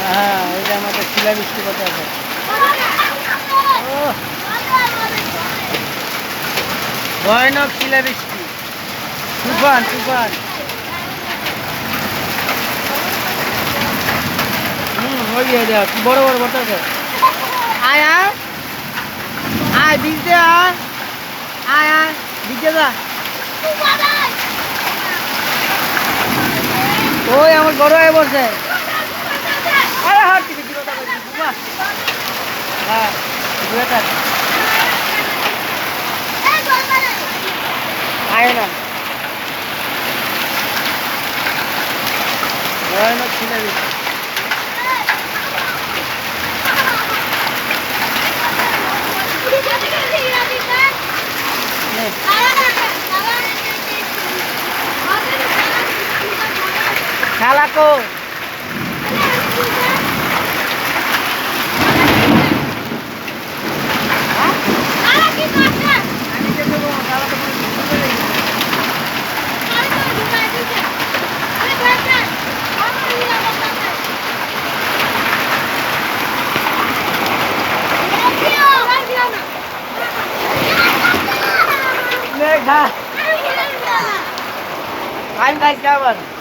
হ্যাঁ, এই যে আমাদের শিলা বৃষ্টি কত আছে। ভয়ানক শিলা বৃষ্টি, তুফান তুফান। ওই যে দেখ বড় বড় কত আছে। আয় আয় আয় দিতে আয় আয় আয় দিতে যা। ওই আমার বড় হয়ে বলছে। আরে হাত দিকে দিল তা বাবা। হ্যাঁ দুয়ে থাক। আয় না ভয়ানক শিলা বৃষ্টি। খালা কো I'm guys,